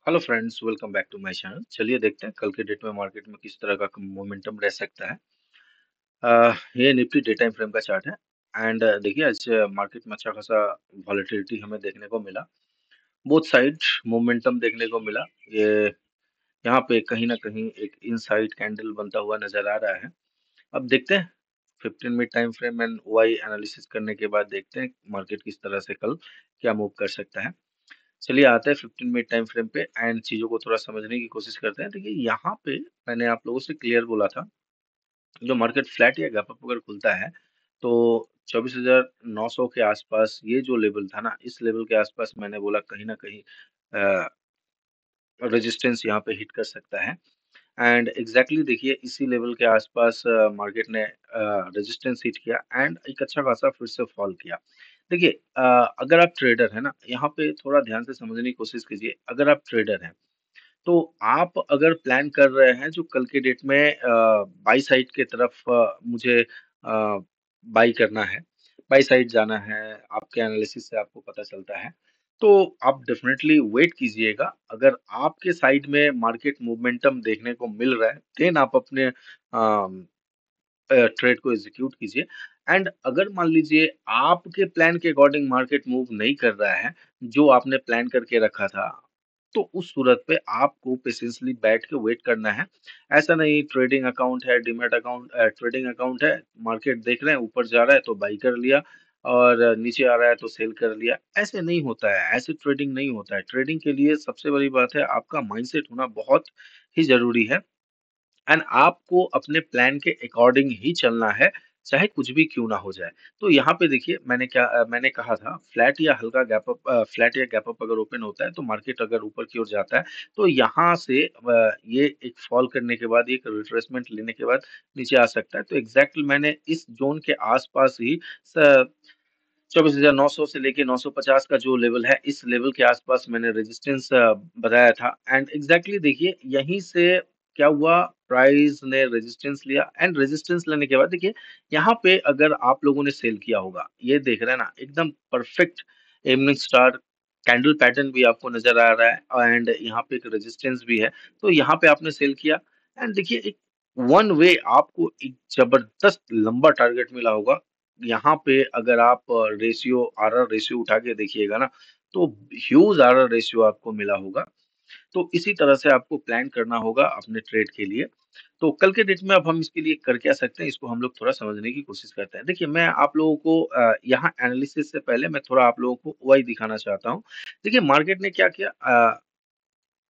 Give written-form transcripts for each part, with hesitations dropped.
Hello friends, welcome back to my channel. चलिए देखते हैं कल के डेट में मार्केट में किस तरह का मोमेंटम रह सकता है। ये निफ्टी डे टाइम फ्रेम का चार्ट है। एंड देखिए आज मार्केट में अच्छा खासा वॉलेटिलिटी हमें देखने को मिला। बोथ साइड मोमेंटम देखने को मिला। ये यहाँ पे कहीं ना कहीं एक इनसाइड कैंडल बनता हुआ नजर आ रहा है। अब देखते हैं 15 minute time frame and Y analysis करने के बाद देखते हैं मार्केट किस तरह से कल क्या मूव कर सकता है। चलिए आते हैं 15 मिनट टाइम फ्रेम पे एंड चीजों को थोड़ा समझने की कोशिश करते हैं। देखिए यहाँ पे मैंने आप लोगों से क्लियर बोला था, जो मार्केट फ्लैट या गैप अप अगर खुलता है तो 24,900 के आसपास ये जो लेवल था ना, इस लेवल के आसपास मैंने बोला कहीं ना कहीं रेजिस्टेंस यहाँ पे हिट कर सकता है। एंड एग्जैक्टली देखिए इसी लेवल के आसपास मार्केट ने रेजिस्टेंस हिट किया एंड एक अच्छा खासा फिर से फॉल किया। देखिए अगर आप ट्रेडर है ना, यहाँ पे थोड़ा ध्यान से समझने की कोशिश कीजिए। अगर आप ट्रेडर हैं तो आप अगर प्लान कर रहे हैं जो कल के डेट में बाई साइड के तरफ मुझे बाई करना है, बाई साइड जाना है, आपके एनालिसिस से आपको पता चलता है, तो आप डेफिनेटली वेट कीजिएगा। अगर आपके साइड में मार्केट मोमेंटम देखने को मिल रहा है देन आप अपने ट्रेड को एग्जीक्यूट कीजिए। एंड अगर मान लीजिए आपके प्लान के अकॉर्डिंग मार्केट मूव नहीं कर रहा है, जो आपने प्लान करके रखा था, तो उस सूरत पे आपको पेशेंसली बैठ के वेट करना है। ऐसा नहीं ट्रेडिंग अकाउंट है, डीमैट अकाउंट ट्रेडिंग अकाउंट है, मार्केट देख रहे हैं ऊपर जा रहा है तो बाई कर लिया और नीचे आ रहा है तो सेल कर लिया। ऐसे नहीं होता है, ऐसे ट्रेडिंग नहीं होता है। ट्रेडिंग के लिए सबसे बड़ी बात है आपका माइंडसेट होना बहुत ही जरूरी है। एंड आपको अपने प्लान के अकॉर्डिंग ही चलना है, चाहे कुछ भी क्यों ना हो जाए। तो यहाँ पे देखिए मैंने कहा था फ्लैट या हल्का गैप अप, फ्लैट या गैप अप अगर ओपन होता है तो मार्केट अगर ऊपर की ओर जाता है तो यहाँ से ये एक फॉल करने के बाद एक रिट्रेसमेंट लेने के बाद नीचे आ सकता है। तो एग्जैक्टली मैंने इस जोन के आसपास ही 24,900 से लेके 950 का जो लेवल है, इस लेवल के आसपास मैंने रेजिस्टेंस बताया था। एंड एग्जैक्टली देखिए यहीं से क्या हुआ, प्राइस ने रेजिस्टेंस लिया एंड रेजिस्टेंस लेने के बाद देखिए यहाँ पे अगर आप लोगों ने सेल किया होगा, ये देख रहे हैं ना एकदम perfect evening star candle pattern भी आपको नजर आ रहा है एंड यहाँ पे एक रेजिस्टेंस भी है। तो यहाँ पे आपने सेल किया एंड देखिए एक वन वे आपको एक जबरदस्त लंबा टारगेट मिला होगा। यहाँ पे अगर आप रेशियो आरआर रेशियो उठा के देखिएगा ना, तो ह्यूज आरआर रेशियो आपको मिला होगा। तो इसी तरह से आपको प्लान करना होगा अपने ट्रेड के लिए। तो कल के डेट में अब हम इसके लिए कर क्या सकते हैं, इसको हम लोग थोड़ा समझने की कोशिश करते हैं। देखिए मैं आप लोगों को यहाँ एनालिसिस से पहले मैं थोड़ा आप लोगों को ओआई दिखाना चाहता हूँ। देखिए मार्केट ने क्या किया,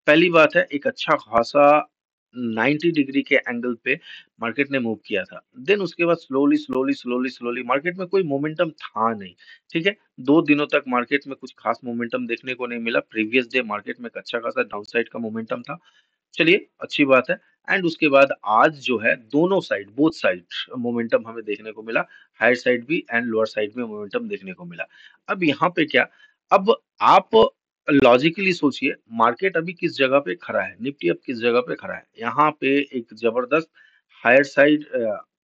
पहली बात है एक अच्छा खासा 90 डिग्री के एंगल पे मार्केट ने मूव किया था। देन उसके बाद slowly slowly slowly slowly market में कोई मोमेंटम था नहीं। ठीक है, 2 दिनों तक मार्केट में कुछ खास मोमेंटम देखने को नहीं मिला। प्रीवियस डे मार्केट में एक अच्छा खासा डाउनसाइड का मोमेंटम था। चलिए अच्छी बात है। एंड उसके बाद आज जो है दोनों साइड बोथ साइड मोमेंटम हमें देखने को मिला। हायर साइड भी एंड लोअर साइड में मोमेंटम देखने को मिला। अब यहाँ पे क्या, अब आप लॉजिकली सोचिए मार्केट अभी किस जगह पे खड़ा है, निफ्टी अब किस जगह पे खड़ा है। यहाँ पे एक जबरदस्त हायर साइड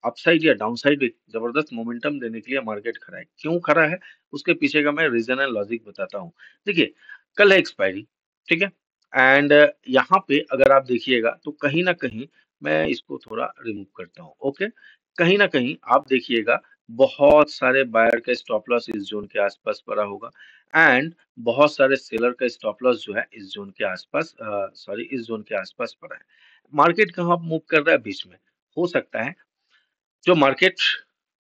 अपसाइड या डाउन साइड एक जबरदस्त मोमेंटम देने के लिए मार्केट खड़ा है। क्यों खड़ा है, उसके पीछे का मैं रीजन एंड लॉजिक बताता हूँ। देखिए कल है एक्सपायरी, ठीक है, एंड यहाँ पे अगर आप देखिएगा तो कहीं ना कहीं मैं इसको थोड़ा रिमूव करता हूँ। ओके, कहीं ना कहीं आप देखिएगा बहुत सारे बायर का स्टॉप लॉस इस जोन के आसपास पड़ा होगा एंड बहुत सारे सेलर का स्टॉप लॉस जो है इस जोन के आसपास इस जोन के आसपास पड़ा है। मार्केट कहाँ मूव कर रहा है, बीच में। हो सकता है जो मार्केट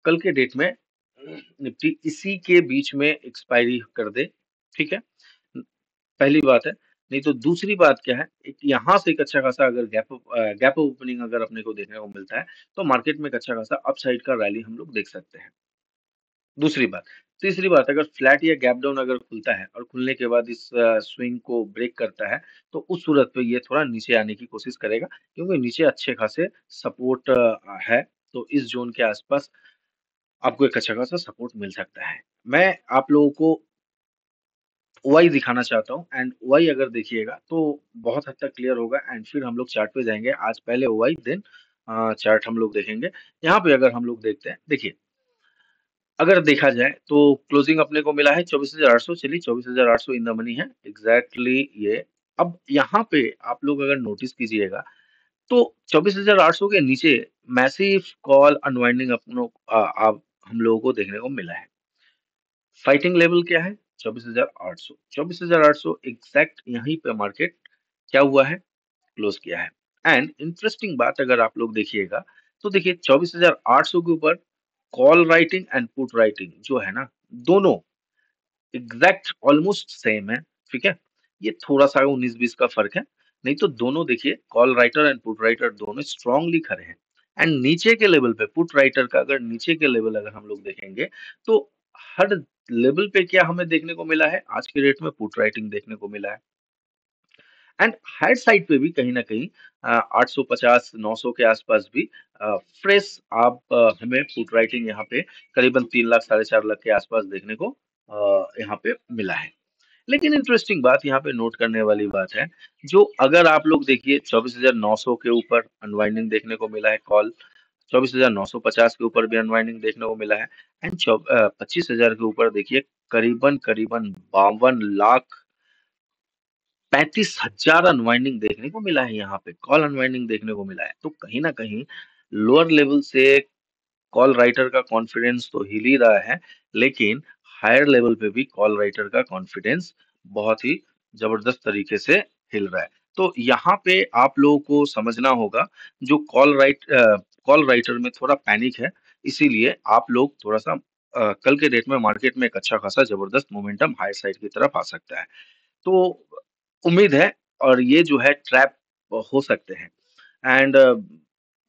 कल के डेट में निफ्टी इसी के बीच में एक्सपायरी कर दे। ठीक है, पहली बात है। नहीं तो दूसरी बात क्या है, एक यहाँ से एक अच्छा खासा अगर गैप ओपनिंग अगर अपने को देखने को मिलता है तो मार्केट में एक अच्छा खासा अपसाइड का रैली हम लोग देख सकते हैं। दूसरी बात, तीसरी बात, अगर फ्लैट या गैप डाउन अगर खुलता है और खुलने के बाद इस स्विंग को ब्रेक करता है तो उस सूरत पे ये थोड़ा नीचे आने की कोशिश करेगा, क्योंकि नीचे अच्छे खासे सपोर्ट है। तो इस जोन के आसपास आपको एक अच्छा खासा सपोर्ट मिल सकता है। मैं आप लोगों को ओआई दिखाना चाहता हूँ एंड ओआई अगर देखिएगा तो बहुत हद तक क्लियर होगा एंड फिर हम लोग चार्ट पे जाएंगे। आज पहले ओआई देन चार्ट हम लोग देखेंगे। यहाँ पे अगर हम लोग देखते हैं, देखिए अगर देखा जाए तो क्लोजिंग अपने को मिला है 24,800। चलिए 24,800 इन द मनी है एग्जैक्टली ये अब यहाँ पे आप लोग अगर नोटिस कीजिएगा तो 24,800 के नीचे मैसिव कॉल अनवाइंडिंग आप हम लोगों को देखने को मिला है। फाइटिंग लेवल क्या है? 24,800। 24,800 एग्जैक्ट यहीं पे मार्केट क्या हुआ है? क्लोज किया है। एंड इंटरेस्टिंग बात अगर आप लोग देखिएगा तो देखिए 24,800 के ऊपर call writing and put writing जो है ना, दोनों एग्जैक्ट ऑलमोस्ट सेम है। ठीक है, ये थोड़ा सा 19-20 का फर्क है, नहीं तो दोनों देखिए call writer and put writer दोनों स्ट्रांगली खड़े हैं। एंड नीचे के लेवल पे पुट राइटर का अगर नीचे के लेवल अगर हम लोग देखेंगे तो हर लेवल पे क्या हमें देखने को मिला है, आज के रेट में पुट राइटिंग देखने को मिला है। एंड हायर साइड पे भी कहीं ना कहीं 850 900 के आसपास भी फ्रेश आप हमें पुट राइटिंग यहाँ पे करीबन 3 लाख 4.5 लाख के आसपास देखने को यहाँ पे मिला है। लेकिन इंटरेस्टिंग बात यहाँ पे नोट करने वाली बात है, जो अगर आप लोग देखिए 24,900 के ऊपर अनवाइंडिंग देखने को मिला है कॉल, 24,950 के ऊपर भी अनवाइंडिंग देखने को मिला है एंड 25,000 के ऊपर देखिए करीबन करीबन 52,35,000 अनवाइंडिंग देखने को मिला है, यहाँ पे कॉल अनवाइंडिंग देखने को मिला है। तो कहीं ना कहीं लोअर लेवल से कॉल राइटर का कॉन्फिडेंस तो हिल ही रहा है, लेकिन हायर लेवल पे भी कॉल राइटर का कॉन्फिडेंस बहुत ही जबरदस्त तरीके से हिल रहा है। तो यहाँ पे आप लोगों को समझना होगा, जो कॉल राइटर में थोड़ा पैनिक है, इसीलिए आप लोग थोड़ा सा कल के डेट में मार्केट में एक अच्छा खासा जबरदस्त मोमेंटम हायर साइड की तरफ आ सकता है। तो उम्मीद है, और ये जो है ट्रैप हो सकते हैं। एंड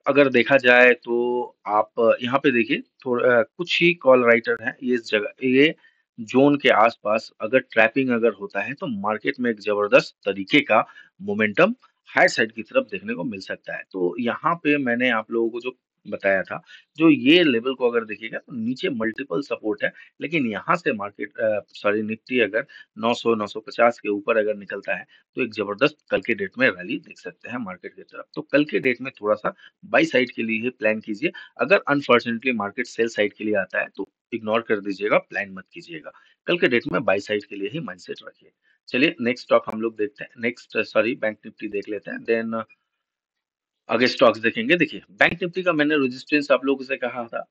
अगर देखा जाए तो आप यहाँ पे देखिए थोड़ा कुछ ही कॉल राइटर हैं ये इस जगह ये जोन के आसपास, अगर ट्रैपिंग अगर होता है तो मार्केट में एक जबरदस्त तरीके का मोमेंटम हायर साइड की तरफ देखने को मिल सकता है। तो यहाँ पे मैंने आप लोगों को जो बताया था, जो ये लेवल को अगर देखिएगा तो नीचे मल्टीपल सपोर्ट है, लेकिन यहाँ से मार्केट सॉरी निफ्टी अगर 900 950 के ऊपर अगर निकलता है तो एक जबरदस्त कल के डेट में रैली देख सकते हैं मार्केट की तरफ। तो कल के डेट में थोड़ा सा बाई साइड के लिए ही प्लान कीजिए। अगर अनफॉर्चुनेटली मार्केट सेल साइड के लिए आता है तो इग्नोर कर दीजिएगा, प्लान मत कीजिएगा। कल के डेट में बाई साइड के लिए ही माइंडसेट रखिए। चलिए नेक्स्ट स्टॉक हम लोग देखते हैं, नेक्स्ट सॉरी बैंक निफ्टी देख लेते हैं, देन आगे स्टॉक्स देखेंगे। देखिए बैंक निफ्टी का मैंने रेजिस्टेंस आप लोगों से कहा था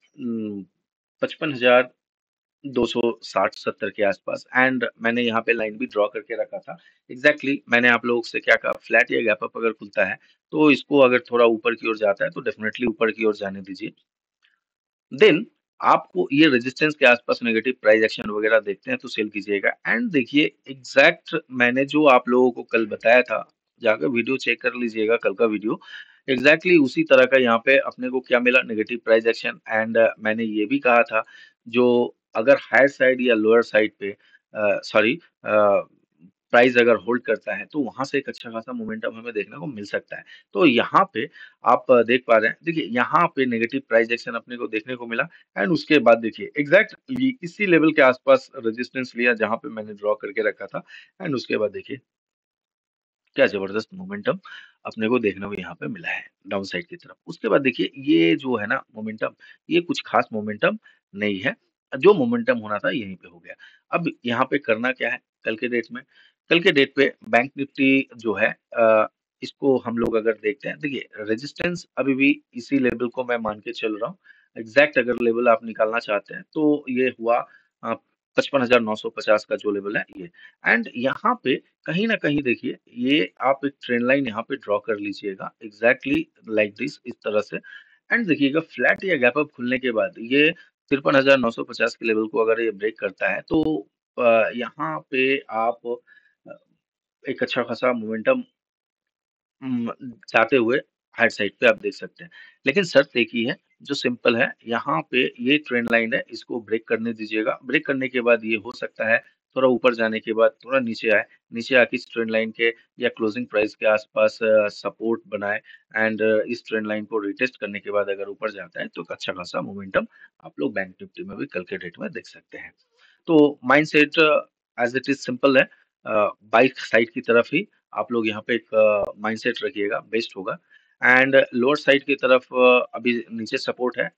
55,260-70 के आसपास, एंड मैंने यहाँ पे लाइन भी ड्रॉ करके रखा था। एग्जैक्टली मैंने आप लोगों से क्या कहा, फ्लैट या गैप अप अगर खुलता है तो इसको अगर थोड़ा ऊपर की ओर जाता है तो डेफिनेटली ऊपर की ओर जाने दीजिए। देन आपको ये रेजिस्टेंस के आसपास नेगेटिव प्राइस एक्शन वगैरह देखते हैं तो सेल कीजिएगा। एंड देखिए एग्जैक्ट मैंने जो आप लोगों को कल बताया था, जाकर वीडियो चेक कर लीजिएगा कल का वीडियो, एग्जैक्टली उसी तरह का यहाँ पे अपने को क्या मिला, नेगेटिव प्राइस एक्शन। एंड मैंने ये भी कहा था, जो अगर हायर साइड या लोअर साइड पे सॉरी प्राइस अगर होल्ड करता है तो वहां से एक अच्छा खासा मोमेंटम हमें देखने को मिल सकता है। तो यहाँ पे आप देख पा रहे हैं, देखिए यहाँ पे नेगेटिव प्राइस एक्शन अपने को देखने को मिला। एंड उसके बाद देखिए एग्जैक्ट इसी लेवल के आसपास रेजिस्टेंस लिया जहां पे मैंने ड्रॉ करके रखा था। एंड उसके बाद देखिए क्या जबरदस्त मोमेंटम अपने को देखने को यहाँ पे मिला है डाउन साइड की तरफ। उसके बाद देखिए ये जो है ना मोमेंटम, ये कुछ खास मोमेंटम नहीं है, जो मोमेंटम होना था यहीं पे हो गया। अब यहाँ पे करना क्या है कल के डेट में, कल के डेट पे बैंक निफ्टी जो है इसको हम लोग अगर देखते हैं, देखिए रेजिस्टेंस अभी भी इसी लेवल को मैं मान के चल रहा हूँ। एग्जैक्ट अगर लेवल आप निकालना चाहते हैं तो ये हुआ 55,950 का जो लेवल है ये। एंड यहाँ पे कहीं न कहीं देखिए ये आप एक ट्रेंड लाइन यहाँ पे ड्रॉ कर लीजिएगा एग्ज़ैक्टली लाइक दिस, इस तरह से। एंड देखिएगा फ्लैट या गैप अप खुलने के बाद ये 53,950 के लेवल को अगर ये ब्रेक करता है तो यहाँ पे आप अ, एक अच्छा खासा मोमेंटम जाते हुए हाइट साइड पे आप देख सकते हैं। लेकिन शर्त एक ही है जो सिंपल है, यहाँ पे ये ट्रेंड लाइन है, इसको ब्रेक करने दीजिएगा। ब्रेक करने के बाद ये हो सकता है थोड़ा ऊपर जाने के बाद थोड़ा नीचे आए, नीचे आके इस ट्रेंड लाइन के या क्लोजिंग प्राइस के आसपास सपोर्ट बनाए। एंड इस ट्रेंड लाइन को रिटेस्ट करने के बाद अगर ऊपर जाता है तो एक अच्छा खासा मोमेंटम आप लोग बैंक निफ्टी में भी कल के डेट में देख सकते हैं। तो mindset as it is simple है, बाइक साइड की तरफ ही आप लोग यहाँ पे एक माइंडसेट रखिएगा, बेस्ट होगा। एंड लोअर साइड की तरफ अभी नीचे सपोर्ट है,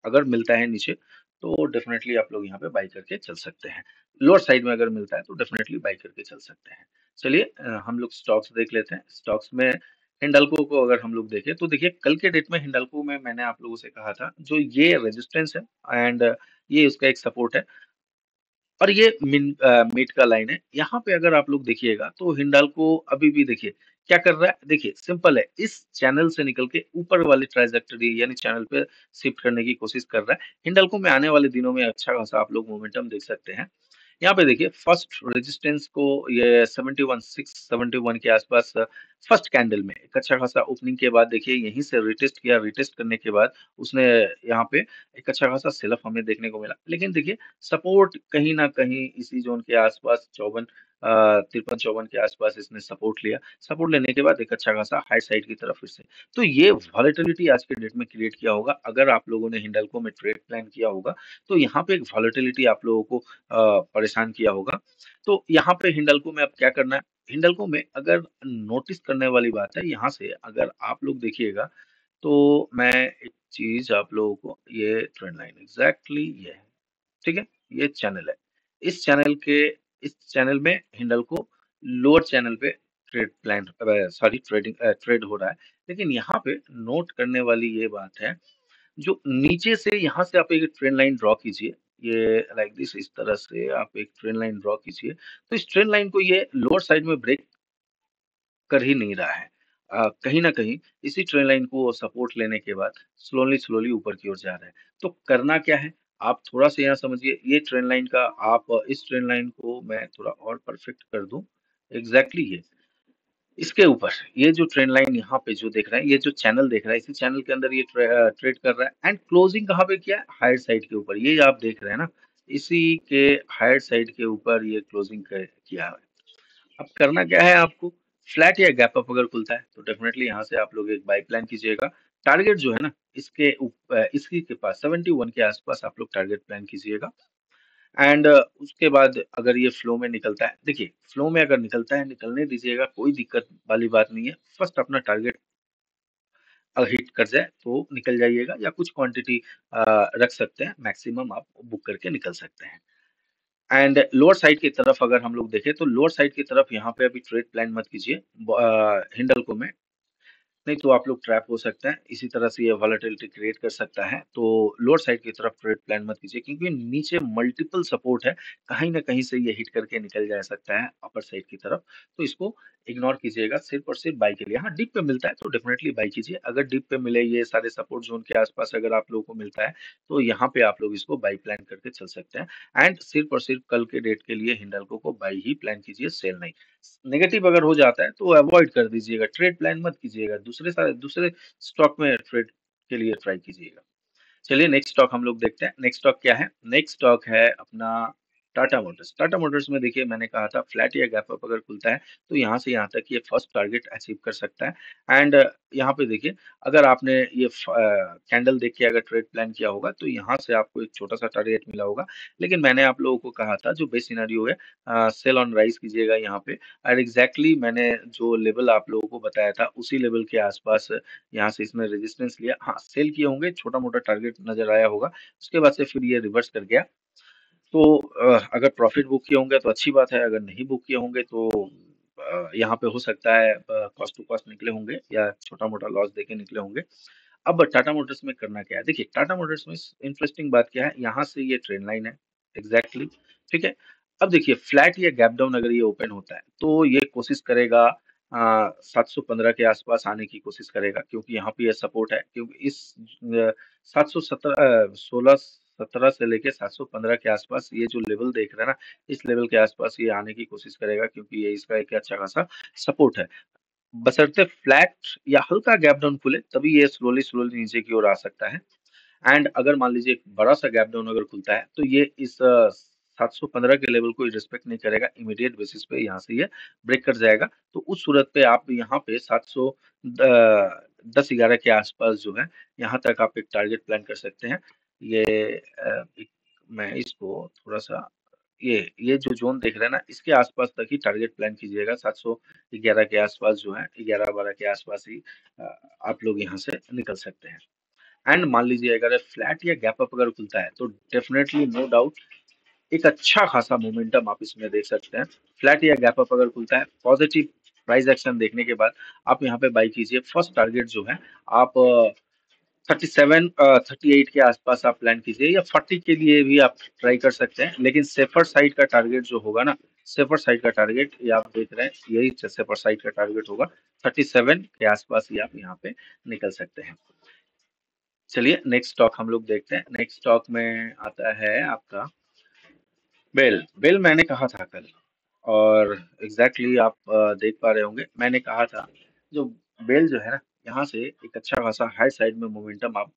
अगर मिलता है नीचे तो डेफिनेटली आप लोग यहाँ पे बाई करके चल सकते हैं। लोअर साइड में अगर मिलता है तो डेफिनेटली बाई करके चल सकते हैं। चलिए हम लोग स्टॉक्स देख लेते हैं। स्टॉक्स में हिंडाल्को को अगर हम लोग देखें तो देखिए कल के डेट में हिंडाल्को में मैंने आप लोगों से कहा था जो ये रेजिस्टेंस है एंड ये उसका एक सपोर्ट है और ये मीट का लाइन है। यहाँ पे अगर आप लोग देखिएगा तो हिंडाल्को अभी भी देखिए क्या कर रहा है। देखिए सिंपल है, इस चैनल से निकल के ऊपर वाली ट्रांजैक्टरी यानी चैनल पे शिफ्ट करने की कोशिश कर रहा है। हिंडाल्को में आने वाले दिनों में अच्छा खासा आप लोग मोमेंटम देख सकते हैं। यहाँ पे देखिए फर्स्ट रेजिस्टेंस को ये 71 671 के आसपास फर्स्ट कैंडल में एक अच्छा खासा ओपनिंग के बाद देखिए यहीं से रिटेस्ट किया। रिटेस्ट करने के बाद उसने यहाँ पे एक अच्छा खासा सेल ऑफ हमें देखने को मिला। लेकिन देखिए सपोर्ट कहीं न कहीं इसी ज़ोन के आसपास 54 53-54 के आसपास इसने सपोर्ट लिया। सपोर्ट लेने के बाद एक अच्छा खासा हाई साइड की तरफ फिर से। तो ये वॉलेटिलिटी आज के डेट में क्रिएट किया होगा। अगर आप लोगों ने हिंडाल्को में ट्रेड प्लान किया होगा, तो यहाँ पे एक वॉलेटिलिटी आप लोगों को परेशान किया होगा। तो यहाँ पे हिंडाल्को में अब क्या करना है? हिंडाल्को में अगर नोटिस करने वाली बात है, यहाँ से अगर आप लोग देखिएगा, तो मैं एक चीज़ आप लोगों को ये ट्रेंड लाइन एग्ज़ैक्टली ये है। ठीक है? ये चैनल है। इस चैनल के इस चैनल में हिंडाल्को लोअर चैनल पे सॉरी ट्रेड हो रहा है। लेकिन यहाँ पे नोट करने वाली ये बात है, जो नीचे से यहाँ से आप एक ट्रेंड लाइन ड्रॉ कीजिए। ये लाइक दिस इस तरह से आप एक ट्रेंड लाइन ड्रॉ कीजिए। तो इस ट्रेंड लाइन को ये लोअर साइड में ब्रेक कर ही नहीं रहा है। कहीं न कहीं इसी ट्रेंड लाइन को सपोर्ट लेने के बाद स्लोली ऊपर की ओर जा रहा है। तो करना क्या है? आप थोड़ा-सा यहाँ समझिए ये ट्रेंड लाइन का आप इस ट्रेंड लाइन को मैं थोड़ा और परफेक्ट कर दूँ। एग्ज़ैक्टली ये। इसके ऊपर ये जो ट्रेंड लाइन यहाँ पे जो देख रहे हैं, ये जो चैनल देख रहा है, इसी चैनल के अंदर ये ट्रेड कर रहा है एंड क्लोजिंग कहाँ पे किया है? हायर साइड के ऊपर। ये आप देख रहे हैं ना, इसी के हायर साइड के ऊपर ये क्लोजिंग किया है। अब करना क्या है आपको? फ्लैट या गैप अप अगर खुलता है तो डेफिनेटली यहाँ से आप लोग एक बाय प्लान कीजिएगा। टारगेट जो है ना इसी के पास 71 के आसपास आप लोग टारगेट प्लान कीजिएगा एंड उसके बाद अगर ये फ्लो में निकलता है, देखिए फ्लो में अगर निकलता है निकलने दीजिएगा, कोई दिक्कत वाली बात नहीं है। फर्स्ट अपना टारगेट हिट कर जाए तो निकल जाइएगा या कुछ क्वांटिटी रख सकते हैं, मैक्सिमम आप बुक करके निकल सकते हैं। एंड लोअर साइड की तरफ अगर हम लोग देखें तो लोअर साइड की तरफ यहाँ पे अभी ट्रेड प्लान मत कीजिए। हिंडल्को में नहीं तो आप लोग ट्रैप हो सकते हैं। इसी तरह से ये वॉलेटिलिटी क्रिएट कर सकता है। तो लोअर साइड की तरफ ट्रेड प्लान मत कीजिए क्योंकि नीचे मल्टीपल सपोर्ट है। कहीं न कहीं से ये हिट करके निकल जा सकता है अपर साइड की तरफ। तो इसको इग्नोर कीजिएगा सिर्फ़ और सिर्फ़ बाय के लिए। हाँ, डिप पे मिलता है तो डेफिनिटली बाय कीजिए। अगर डिप पे मिले ये सारे सपोर्ट ज़ोन के आस-पास अगर आप लोगों को मिलता है, तो यहाँ पे आप लोग इसको बाय प्लान करके चल सकते हैं। एंड सिर्फ़ और सिर्फ़ कल के डेट के लिए हिंडाल्को को बाय ही प्लान कीजिए, सेल नहीं। नेगेटिव अगर हो जाता है तो अवॉइड कर दीजिएगा, ट्रेड प्लान मत कीजिएगा, दूसरे स्टॉक में ट्रेड के लिए ट्राई कीजिएगा। चलिए नेक्स्ट स्टॉक हम लोग देखते हैं। नेक्स्ट स्टॉक क्या है? नेक्स्ट स्टॉक है अपना टाटा मोटर्स। टाटा मोटर्स में देखिए मैंने कहा था फ्लैट या गैप अप अगर खुलता है तो यहाँ से यहाँ तक ये फर्स्ट टारगेट अचीव कर सकता है एंड यहाँ पे देखिए अगर आपने ये कैंडल देख के अगर ट्रेड प्लान किया होगा तो यहाँ से आपको एक छोटा सा टारगेट मिला होगा। लेकिन मैंने आप लोगों को कहा था जो बेस सिनेरियो है सेल ऑन राइज कीजिएगा यहाँ पे और एग्जैक्टली मैंने जो लेवल आप लोगों को बताया था उसी लेवल के आसपास यहाँ से इसने रेजिस्टेंस लिया। हाँ, सेल किए होंगे, छोटा-मोटा टारगेट नज़र आया होगा। उसके बाद से फिर ये रिवर्स कर गया। तो अगर प्रॉफिट बुक किए होंगे तो अच्छी बात है, अगर नहीं बुक किए होंगे तो यहाँ पे हो सकता है कॉस्ट टू कॉस्ट निकले होंगे या छोटा-मोटा लॉस देके निकले होंगे। अब टाटा मोटर्स में करना क्या है? देखिए, टाटा मोटर्स में इंटरेस्टिंग बात क्या है, यहाँ से ये ट्रेंड लाइन है, एग्ज़ैक्टली, ठीक है? अब देखिए, फ्लैट या गैप डाउन अगर ये ओपन होता है, तो ये कोशिश करेगा 715 के आसपास आने की कोशिश करेगा क्योंकि यहाँ पे ये सपोर्ट है। क्योंकि इस 16 से लेके 715 के आसपास ये जो लेवल देख रहे हैं ना, इस लेवल के आसपास ये आने की कोशिश करेगा क्योंकि ये इसका एक अच्छा खासा सपोर्ट है। बशर्ते फ्लैट या हल्का गैप डाउन खुले तभी ये स्लोली नीचे की ओर आ सकता है एंड अगर मान लीजिए एक बड़ा सा गैप डाउन अगर खुलता है तो ये इस 715 के लेवल को रिस्पेक्ट नहीं करेगा। इमीडिएट बेसिस पे यहाँ से ये ब्रेक कर जाएगा। तो उस सूरत पे आप यहाँ पे 710-11 के आसपास जो है यहाँ तक आप एक टारगेट प्लान कर सकते हैं। ये मैं इसको थोड़ा सा ये जो ज़ोन देख रहे हैं ना, इसके आस-पास तक ही टारगेट प्लान कीजिएगा। 711 के आस-पास जो है, 11-12 के आस-पास ही अ, आप लोग यहाँ से निकल सकते हैं। एंड मान लीजिए अगर फ्लैट या गैप अप अगर खुलता है तो डेफिनेटली नो डाउट एक अच्छा खासा मोमेंटम आप इसमें देख सकते हैं। फ्लैट या गैप अप अगर खुलता है, पॉजिटिव प्राइस एक्शन देखने के बाद आप यहाँ पे बाई कीजिए। फर्स्ट टारगेट जो है आप 37 38 के आसपास आप प्लान कीजिए, या 40 के लिए भी आप ट्राई कर सकते हैं, लेकिन सेफर साइड का टारगेट जो होगा ना, सेफर साइड का टारगेट ये आप देख रहे हैं, यही सेफर साइड का टारगेट होगा। 37 के आसपास ही आप यहाँ पे निकल सकते हैं। चलिए नेक्स्ट स्टॉक हम लोग देखते हैं। नेक्स्ट स्टॉक में आता है आपका बेल। बेल मैंने कहा था कल, और एग्जैक्टली आप देख पा रहे होंगे, मैंने कहा था जो बेल जो है ना, यहाँ से एक अच्छा खासा हाई साइड में मोमेंटम आप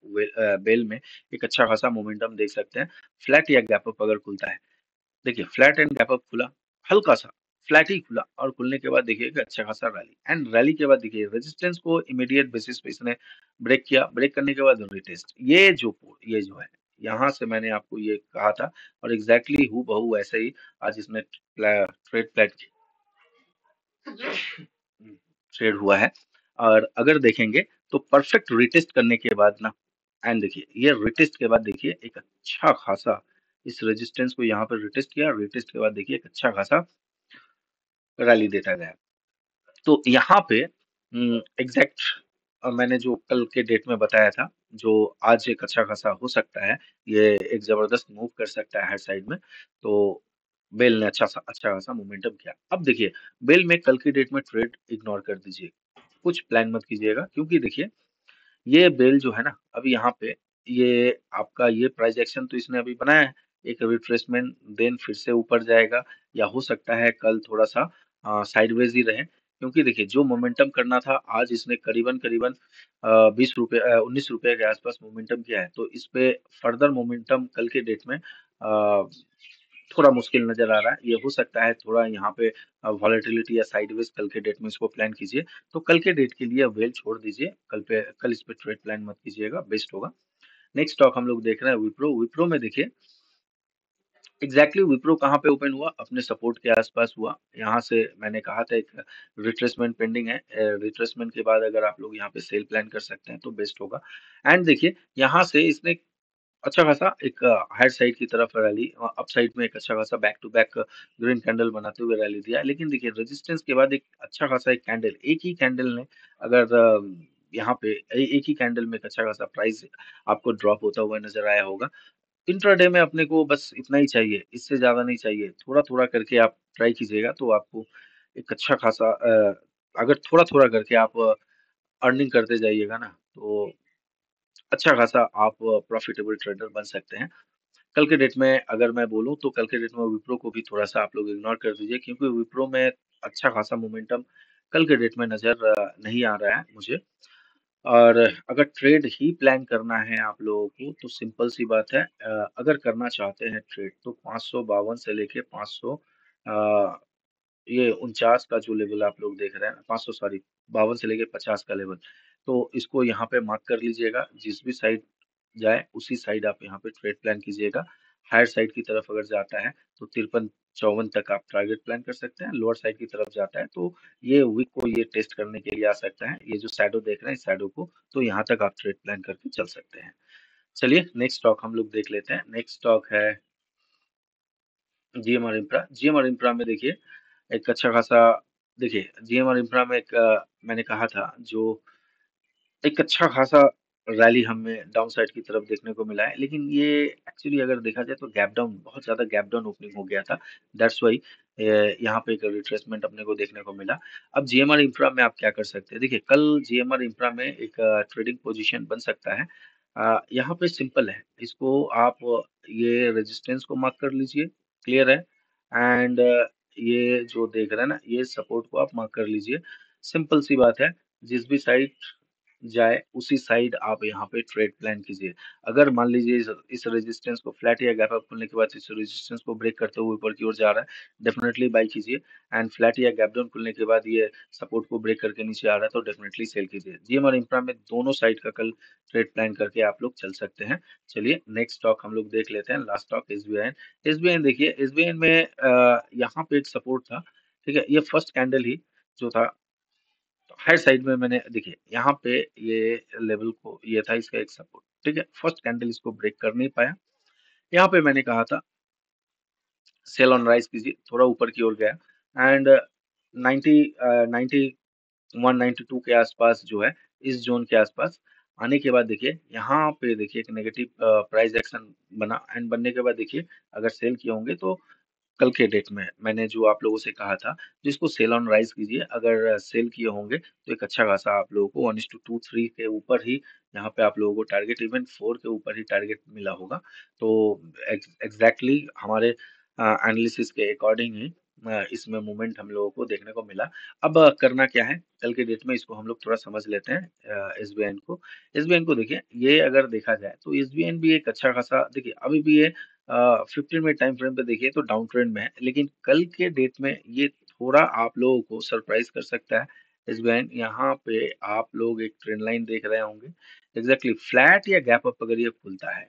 बेल में एक अच्छा खासा मोमेंटम देख सकते हैं। फ्लैट या गैप अप अगर खुलता है, देखिए फ्लैट एंड गैप अप खुला, हल्का सा फ्लैट ही खुला, और खुलने के बाद देखिए कि अच्छा खासा रैली, एंड रैली के बाद देखिए रेजिस्टेंस को इमीडिएट बेसिस पे इसने ब्रेक किया। ब्रेक करने के बाद रिटेस्ट, ये जो है, यहाँ से मैंने आपको ये कहा था, और एग्जैक्टली हूँ बहू ऐसे ही आज इसने ट्रेड प्लेट ट्रेड हुआ है। और अगर देखेंगे तो परफेक्ट रिटेस्ट करने के बाद ना, एंड देखिए ये रिटेस्ट के बाद देखिए एक अच्छा खासा इस रेजिस्टेंस को यहाँ पर रिटेस्ट किया, रिटेस्ट के बाद देखिए एक अच्छा खासा रैली देता गया। तो यहाँ पे एग्जैक्ट मैंने जो कल के डेट में बताया था, जो आज एक अच्छा खासा हो सकता है, ये एक जबरदस्त मूव कर सकता है हर साइड में। तो बेल ने अच्छा खासा मोमेंटम किया। अब देखिए बेल में कल की डेट में ट्रेड इग्नोर कर दीजिए, कुछ प्लान मत कीजिएगा, क्योंकि देखिए ये बेल जो है ना, अभी यहाँ पे ये आपका ये प्राइस एक्शन तो इसने अभी बनाया है, एक रिट्रेसमेंट देन फिर से ऊपर जाएगा, या हो सकता है कल थोड़ा सा साइडवेज ही रहे, क्योंकि देखिए जो मोमेंटम करना था आज इसने करीबन करीबन 20 रुपए 19 रुपए के आसपास मोमेंटम किया है। तो इस पे फर्दर मोमेंटम कल के डेट में थोड़ा मुश्किल नजर आ रहा है। ये हो सकता है थोड़ा यहाँ पे वॉलेटिलिटी या साइडवेज कल के डेट में इसको प्लान कीजिए। तो कल के डेट के लिए वेल छोड़ दीजिए, कल इस पे ट्रेड प्लान मत कीजिएगा, बेस्ट होगा। नेक्स्ट स्टॉक हम लोग देख रहे हैं विप्रो। विप्रो में देखिए विप्रो कहाँ पे ओपन हुआ, अपने सपोर्ट के आसपास हुआ। यहाँ से मैंने कहा था एक रिट्रेसमेंट पेंडिंग है, रिट्रेसमेंट के बाद अगर आप लोग यहाँ पे सेल प्लान कर सकते हैं तो बेस्ट होगा। एंड देखिए यहाँ से इसने अच्छा खासा एक हायर साइड की तरफ रैली, अप साइड में एक अच्छा खासा back to back green candle बनाते हुए रैली दिया। लेकिन देखिए रेजिस्टेंस के बाद एक अच्छा खासा एक कैंडल, एक ही कैंडल ने अगर यहाँ पे एक ही कैंडल में एक अच्छा खासा प्राइस आपको ड्रॉप होता हुआ नजर आया होगा। इंट्राडे में अपने को बस इतना ही चाहिए, इससे ज्यादा नहीं चाहिए। थोड़ा थोड़ा करके आप ट्राई कीजिएगा तो आपको एक अच्छा खासा अगर थोड़ा थोड़ा करके आप अर्निंग करते जाइएगा ना, तो अच्छा खासा आप प्रॉफिटेबल ट्रेडर बन सकते हैं। कल के डेट में अगर मैं बोलूँ तो कल के डेट में विप्रो को भी थोड़ा-सा आप लोग इग्नोर कर दीजिए, क्योंकि विप्रो में अच्छा खासा मोमेंटम कल के डेट में नज़र नहीं आ रहा है मुझे। और अगर ट्रेड ही प्लान करना है आप लोगों को तो सिंपल सी बात है, अगर करना चाहते हैं ट्रेड तो 552 से लेके 500 अ, ये 49 का जो लेवल आप लोग देख रहे हैं, 500 सॉरी 52 से लेके 50 का लेवल, तो इसको यहाँ पे मार्क कर लीजिएगा। जिस भी साइड जाए उसी साइड आप यहाँ पे ट्रेड प्लान कीजिएगा। हायर साइड की तरफ अगर जाता है तो 53-54 तक आप टारगेट प्लान कर सकते हैं। लोअर साइड की तरफ जाता है तो ये वीक को ये टेस्ट करने के लिए आ सकता है। ये जो शैडो देख रहे हैं इस शैडो को, तो यहाँ तक आप ट्रेड प्लान करके चल सकते हैं। चलिए नेक्स्ट स्टॉक हम लोग देख लेते हैं। नेक्स्ट स्टॉक है जीएमआर इंफ्रा। जीएमआर इंफ्रा में देखिए एक अच्छा खासा, देखिए जीएमआर इंफ्रा में एक मैंने कहा था जो एक अच्छा खासा रैली हमें डाउन साइड की तरफ देखने को मिला है, लेकिन ये एक्चुअली अगर देखा जाए तो गैप डाउन, बहुत ज्यादा गैप डाउन ओपनिंग हो गया था। दैट्स वाई यहाँ पे एक रिट्रेसमेंट अपने को देखने को मिला। अब जीएमआर इंफ्रा में आप क्या कर सकते हैं, देखिए कल जीएमआर इंफ्रा में एक ट्रेडिंग पोजीशन बन सकता है। यहाँ पे सिंपल है, इसको आप ये रेजिस्टेंस को मार्क कर लीजिए, क्लियर है। एंड ये जो देख रहे हैं ना, ये सपोर्ट को आप मार्क कर लीजिए। सिंपल सी बात है, जिस भी साइड जाए उसी साइड आप यहाँ पे ट्रेड प्लान कीजिए। अगर मान लीजिए इस रेजिस्टेंस को फ्लैट या गैप अप खुलने के बाद इस रेजिस्टेंस को ब्रेक करते हुए ऊपर की ओर जा रहा है, डेफिनेटली बाई कीजिए। एंड फ्लैट या गैप डाउन खुलने के बाद ये सपोर्ट को ब्रेक करके नीचे आ रहा है तो डेफिनेटली सेल कीजिए। जीएमआर इंफ्रा में दोनों साइड का कल ट्रेड प्लान करके आप लोग चल सकते हैं। चलिए नेक्स्ट स्टॉक हम लोग देख लेते हैं, लास्ट स्टॉक एसबीआई। एसबीआई देखिए, एसबीआई में यहाँ पे एक सपोर्ट था, ठीक है, ये फर्स्ट कैंडल ही जो था हायर साइड में, मैंने देखिए यहाँ पे ये लेवल को, ये था इसका एक सपोर्ट, ठीक है? फर्स्ट कैंडल इसको ब्रेक कर नहीं पाया। यहाँ पे मैंने कहा था सेल ऑन राइज कीजिए, थोड़ा ऊपर की ओर गया एंड 91-92 के आसपास जो है, इस ज़ोन के आसपास आने के बाद देखिए, यहाँ पे देखिए एक नेगेटिव प्राइस एक्शन बना एंड बनने के बाद देखिए, अगर सेल किए होंगे तो कल के डेट में मैंने जो आप लोगों से कहा था, जिसको सेल ऑन राइज़ कीजिए, अगर सेल किए होंगे तो एक अच्छा खासा आप लोगों को 1:2-3 के ऊपर ही यहाँ पे आप लोगों को टारगेट इवन 4 के ऊपर ही टारगेट मिला होगा। तो एग्ज़ैक्टली हमारे एनालिसिस के अकॉर्डिंग ही इसमें मूवमेंट हम लोगों को देखने को मिला। अब करना क्या है, कल के डेट में इसको हम लोग थोड़ा समझ लेते हैं एसबीआई को। एसबीआई को देखिए, ये अगर देखा जाए तो एसबीआई भी एक अच्छा खासा देखिए अभी भी ये 15 मिनट टाइम फ्रेम पे देखिए तो डाउन ट्रेंड में है, लेकिन कल के डेट में ये थोड़ा आप लोगों को सरप्राइज़ कर सकता है। एसबीआई यहाँ पे आप लोग एक ट्रेंड लाइन देख रहे होंगे, एग्ज़ैक्टली फ्लैट या गैप अप अगर ये खुलता है,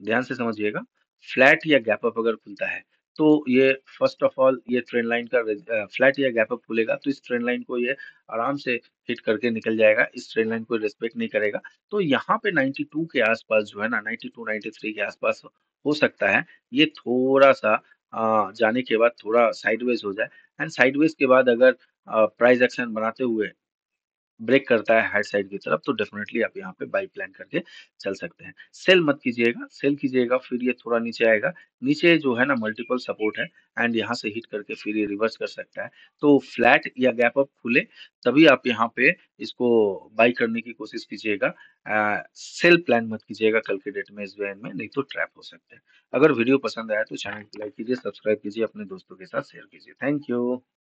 ध्यान से समझिएगा, फ्लैट या गैप अप अगर खुलता है, तो ये फर्स्ट ऑफ ऑल ये ट्रेंड लाइन का फ्लैट या गैप अप खुलेगा, तो इस ट्रेंड लाइन को ये आराम से हिट करके निकल जाएगा, इस ट्रेंड लाइन को रिस्पेक्ट नहीं करेगा। तो यहाँ पे 92 के आसपास जो है ना, 92-93 के आसपास हो सकता है, ये थोड़ा-सा जाने के बाद थोड़ा साइडवेज़ हो जाए एंड साइडवेज़ के बाद अगर प्राइस एक्शन बनाते हुए ब्रेक करता है हाई साइड की तरफ तो डेफिनेटली आप यहाँ पे बाई प्लान करके चल सकते हैं। सेल मत कीजिएगा, सेल कीजिएगा फिर ये थोड़ा नीचे आएगा। नीचे जो है ना मल्टीपल सपोर्ट है एंड यहाँ से हिट करके फिर ये रिवर्स कर सकता है। तो फ्लैट या गैप अप खुले तभी आप यहाँ पे इसको बाई करने की कोशिश कीजिएगा। सेल प्लान मत कीजिएगा कल के डेट में एसबीआई में नहीं तो ट्रैप हो सकते हैं। अगर वीडियो पसंद आया तो चैनल को लाइक कीजिए, सब्सक्राइब कीजिए, अपने दोस्तों के साथ शेयर कीजिए। Thank you.